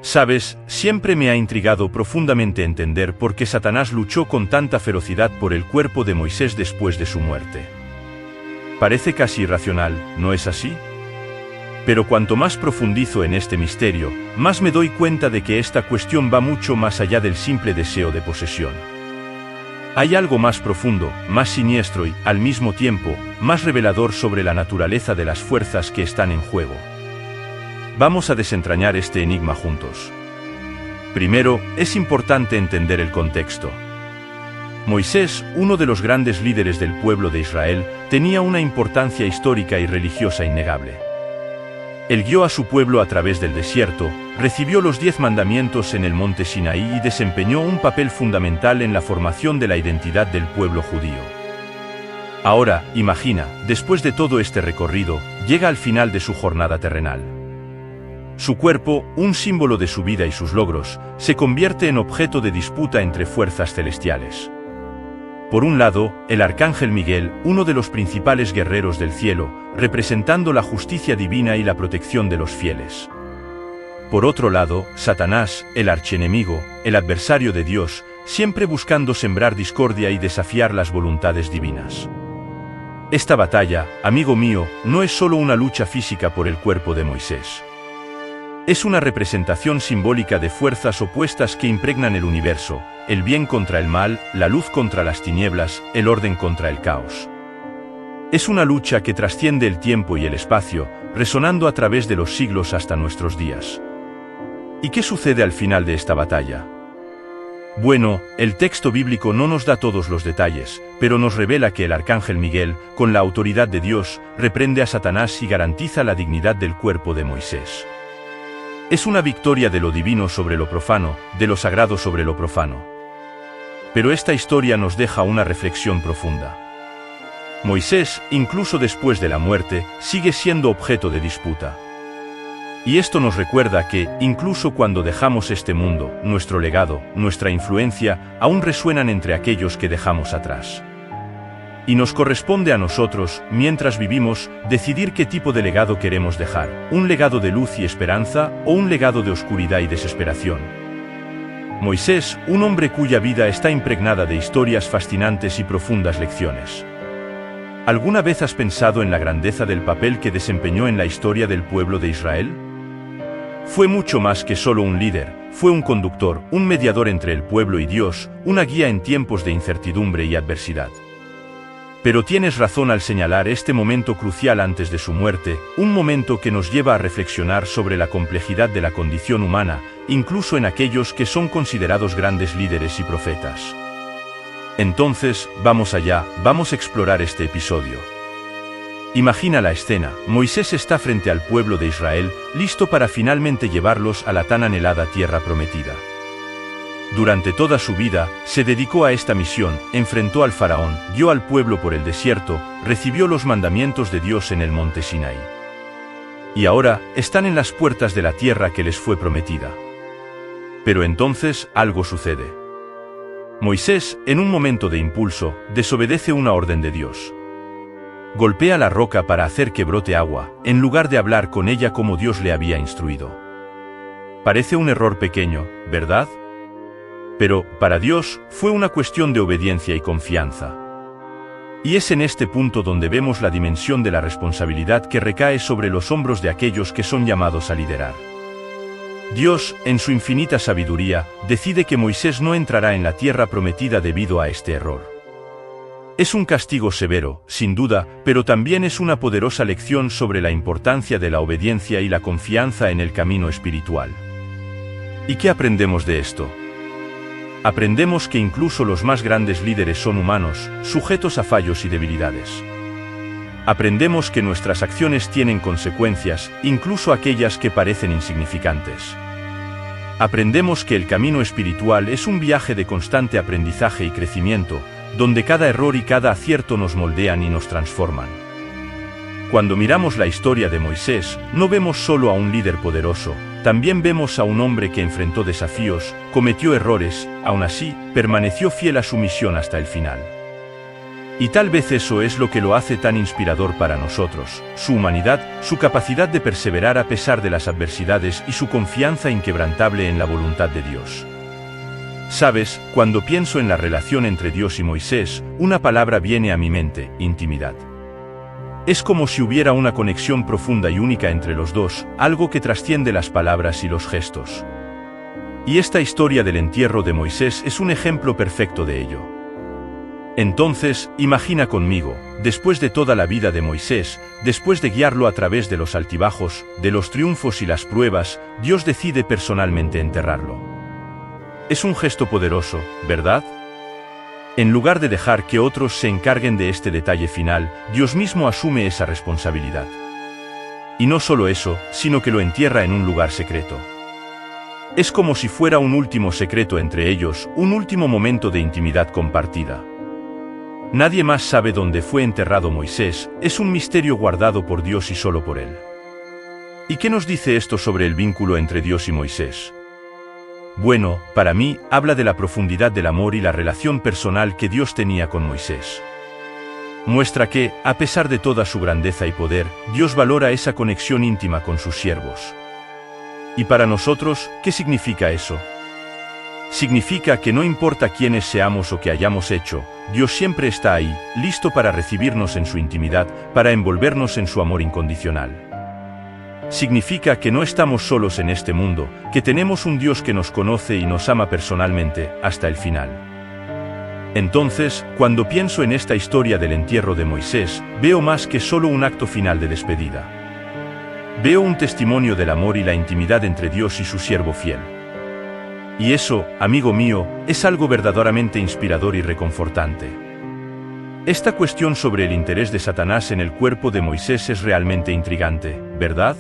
Sabes, siempre me ha intrigado profundamente entender por qué Satanás luchó con tanta ferocidad por el cuerpo de Moisés después de su muerte. Parece casi irracional, ¿no es así? Pero cuanto más profundizo en este misterio, más me doy cuenta de que esta cuestión va mucho más allá del simple deseo de posesión. Hay algo más profundo, más siniestro y, al mismo tiempo, más revelador sobre la naturaleza de las fuerzas que están en juego. Vamos a desentrañar este enigma juntos. Primero, es importante entender el contexto. Moisés, uno de los grandes líderes del pueblo de Israel, tenía una importancia histórica y religiosa innegable. Él guió a su pueblo a través del desierto, recibió los 10 mandamientos en el monte Sinaí y desempeñó un papel fundamental en la formación de la identidad del pueblo judío. Ahora, imagina, después de todo este recorrido, llega al final de su jornada terrenal. Su cuerpo, un símbolo de su vida y sus logros, se convierte en objeto de disputa entre fuerzas celestiales. Por un lado, el arcángel Miguel, uno de los principales guerreros del cielo, representando la justicia divina y la protección de los fieles. Por otro lado, Satanás, el archienemigo, el adversario de Dios, siempre buscando sembrar discordia y desafiar las voluntades divinas. Esta batalla, amigo mío, no es solo una lucha física por el cuerpo de Moisés. Es una representación simbólica de fuerzas opuestas que impregnan el universo, el bien contra el mal, la luz contra las tinieblas, el orden contra el caos. Es una lucha que trasciende el tiempo y el espacio, resonando a través de los siglos hasta nuestros días. ¿Y qué sucede al final de esta batalla? Bueno, el texto bíblico no nos da todos los detalles, pero nos revela que el arcángel Miguel, con la autoridad de Dios, reprende a Satanás y garantiza la dignidad del cuerpo de Moisés. Es una victoria de lo divino sobre lo profano, de lo sagrado sobre lo profano. Pero esta historia nos deja una reflexión profunda. Moisés, incluso después de la muerte, sigue siendo objeto de disputa. Y esto nos recuerda que, incluso cuando dejamos este mundo, nuestro legado, nuestra influencia, aún resuenan entre aquellos que dejamos atrás. Y nos corresponde a nosotros, mientras vivimos, decidir qué tipo de legado queremos dejar, un legado de luz y esperanza, o un legado de oscuridad y desesperación. Moisés, un hombre cuya vida está impregnada de historias fascinantes y profundas lecciones. ¿Alguna vez has pensado en la grandeza del papel que desempeñó en la historia del pueblo de Israel? Fue mucho más que solo un líder, fue un conductor, un mediador entre el pueblo y Dios, una guía en tiempos de incertidumbre y adversidad. Pero tienes razón al señalar este momento crucial antes de su muerte, un momento que nos lleva a reflexionar sobre la complejidad de la condición humana, incluso en aquellos que son considerados grandes líderes y profetas. Entonces, vamos allá, vamos a explorar este episodio. Imagina la escena, Moisés está frente al pueblo de Israel, listo para finalmente llevarlos a la tan anhelada tierra prometida. Durante toda su vida, se dedicó a esta misión, enfrentó al faraón, guió al pueblo por el desierto, recibió los mandamientos de Dios en el monte Sinaí. Y ahora, están en las puertas de la tierra que les fue prometida. Pero entonces, algo sucede. Moisés, en un momento de impulso, desobedece una orden de Dios. Golpea la roca para hacer que brote agua, en lugar de hablar con ella como Dios le había instruido. Parece un error pequeño, ¿verdad? Pero, para Dios, fue una cuestión de obediencia y confianza. Y es en este punto donde vemos la dimensión de la responsabilidad que recae sobre los hombros de aquellos que son llamados a liderar. Dios, en su infinita sabiduría, decide que Moisés no entrará en la tierra prometida debido a este error. Es un castigo severo, sin duda, pero también es una poderosa lección sobre la importancia de la obediencia y la confianza en el camino espiritual. ¿Y qué aprendemos de esto? Aprendemos que incluso los más grandes líderes son humanos, sujetos a fallos y debilidades. Aprendemos que nuestras acciones tienen consecuencias, incluso aquellas que parecen insignificantes. Aprendemos que el camino espiritual es un viaje de constante aprendizaje y crecimiento, donde cada error y cada acierto nos moldean y nos transforman. Cuando miramos la historia de Moisés, no vemos solo a un líder poderoso, también vemos a un hombre que enfrentó desafíos, cometió errores, aún así, permaneció fiel a su misión hasta el final. Y tal vez eso es lo que lo hace tan inspirador para nosotros, su humanidad, su capacidad de perseverar a pesar de las adversidades y su confianza inquebrantable en la voluntad de Dios. Sabes, cuando pienso en la relación entre Dios y Moisés, una palabra viene a mi mente: intimidad. Es como si hubiera una conexión profunda y única entre los dos, algo que trasciende las palabras y los gestos. Y esta historia del entierro de Moisés es un ejemplo perfecto de ello. Entonces, imagina conmigo, después de toda la vida de Moisés, después de guiarlo a través de los altibajos, de los triunfos y las pruebas, Dios decide personalmente enterrarlo. Es un gesto poderoso, ¿verdad? En lugar de dejar que otros se encarguen de este detalle final, Dios mismo asume esa responsabilidad. Y no solo eso, sino que lo entierra en un lugar secreto. Es como si fuera un último secreto entre ellos, un último momento de intimidad compartida. Nadie más sabe dónde fue enterrado Moisés, es un misterio guardado por Dios y solo por él. ¿Y qué nos dice esto sobre el vínculo entre Dios y Moisés? Bueno, para mí, habla de la profundidad del amor y la relación personal que Dios tenía con Moisés. Muestra que, a pesar de toda su grandeza y poder, Dios valora esa conexión íntima con sus siervos. Y para nosotros, ¿qué significa eso? Significa que no importa quiénes seamos o qué hayamos hecho, Dios siempre está ahí, listo para recibirnos en su intimidad, para envolvernos en su amor incondicional. Significa que no estamos solos en este mundo, que tenemos un Dios que nos conoce y nos ama personalmente, hasta el final. Entonces, cuando pienso en esta historia del entierro de Moisés, veo más que solo un acto final de despedida. Veo un testimonio del amor y la intimidad entre Dios y su siervo fiel. Y eso, amigo mío, es algo verdaderamente inspirador y reconfortante. Esta cuestión sobre el interés de Satanás en el cuerpo de Moisés es realmente intrigante, ¿verdad?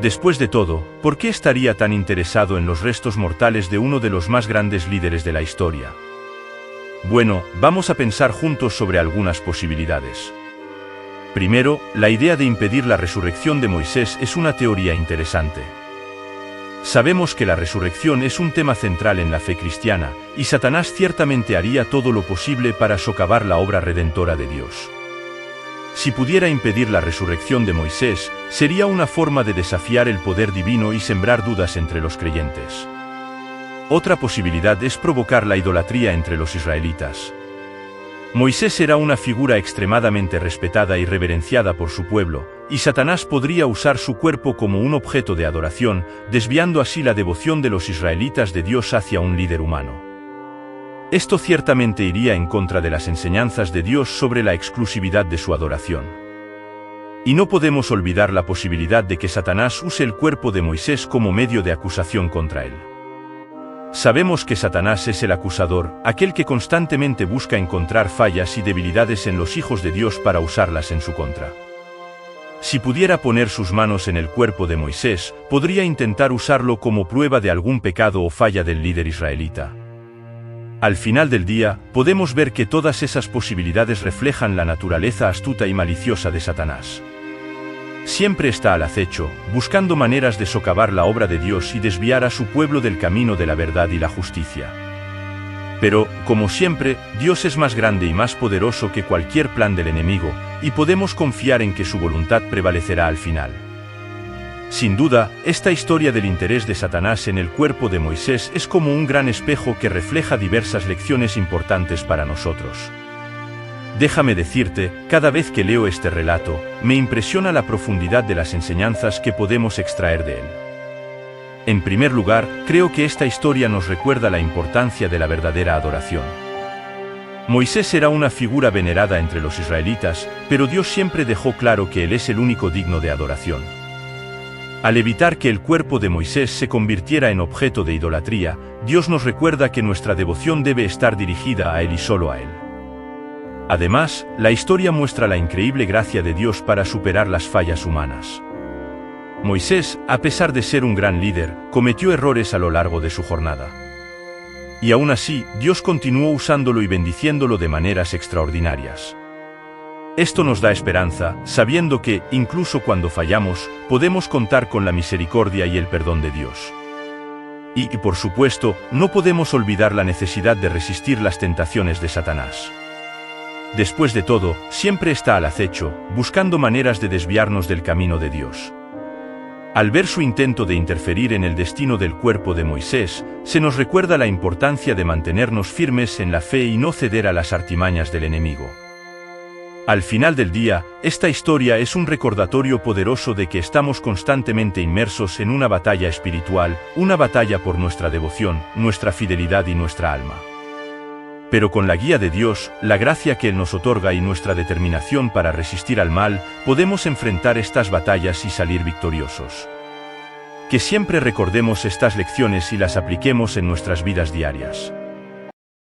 Después de todo, ¿por qué estaría tan interesado en los restos mortales de uno de los más grandes líderes de la historia? Bueno, vamos a pensar juntos sobre algunas posibilidades. Primero, la idea de impedir la resurrección de Moisés es una teoría interesante. Sabemos que la resurrección es un tema central en la fe cristiana, y Satanás ciertamente haría todo lo posible para socavar la obra redentora de Dios. Si pudiera impedir la resurrección de Moisés, sería una forma de desafiar el poder divino y sembrar dudas entre los creyentes. Otra posibilidad es provocar la idolatría entre los israelitas. Moisés era una figura extremadamente respetada y reverenciada por su pueblo, y Satanás podría usar su cuerpo como un objeto de adoración, desviando así la devoción de los israelitas de Dios hacia un líder humano. Esto ciertamente iría en contra de las enseñanzas de Dios sobre la exclusividad de su adoración. Y no podemos olvidar la posibilidad de que Satanás use el cuerpo de Moisés como medio de acusación contra él. Sabemos que Satanás es el acusador, aquel que constantemente busca encontrar fallas y debilidades en los hijos de Dios para usarlas en su contra. Si pudiera poner sus manos en el cuerpo de Moisés, podría intentar usarlo como prueba de algún pecado o falla del líder israelita. Al final del día, podemos ver que todas esas posibilidades reflejan la naturaleza astuta y maliciosa de Satanás. Siempre está al acecho, buscando maneras de socavar la obra de Dios y desviar a su pueblo del camino de la verdad y la justicia. Pero, como siempre, Dios es más grande y más poderoso que cualquier plan del enemigo, y podemos confiar en que su voluntad prevalecerá al final. Sin duda, esta historia del interés de Satanás en el cuerpo de Moisés es como un gran espejo que refleja diversas lecciones importantes para nosotros. Déjame decirte, cada vez que leo este relato, me impresiona la profundidad de las enseñanzas que podemos extraer de él. En primer lugar, creo que esta historia nos recuerda la importancia de la verdadera adoración. Moisés era una figura venerada entre los israelitas, pero Dios siempre dejó claro que él es el único digno de adoración. Al evitar que el cuerpo de Moisés se convirtiera en objeto de idolatría, Dios nos recuerda que nuestra devoción debe estar dirigida a él y solo a él. Además, la historia muestra la increíble gracia de Dios para superar las fallas humanas. Moisés, a pesar de ser un gran líder, cometió errores a lo largo de su jornada. Y aún así, Dios continuó usándolo y bendiciéndolo de maneras extraordinarias. Esto nos da esperanza, sabiendo que, incluso cuando fallamos, podemos contar con la misericordia y el perdón de Dios. Y, por supuesto, no podemos olvidar la necesidad de resistir las tentaciones de Satanás. Después de todo, siempre está al acecho, buscando maneras de desviarnos del camino de Dios. Al ver su intento de interferir en el destino del cuerpo de Moisés, se nos recuerda la importancia de mantenernos firmes en la fe y no ceder a las artimañas del enemigo. Al final del día, esta historia es un recordatorio poderoso de que estamos constantemente inmersos en una batalla espiritual, una batalla por nuestra devoción, nuestra fidelidad y nuestra alma. Pero con la guía de Dios, la gracia que Él nos otorga y nuestra determinación para resistir al mal, podemos enfrentar estas batallas y salir victoriosos. Que siempre recordemos estas lecciones y las apliquemos en nuestras vidas diarias.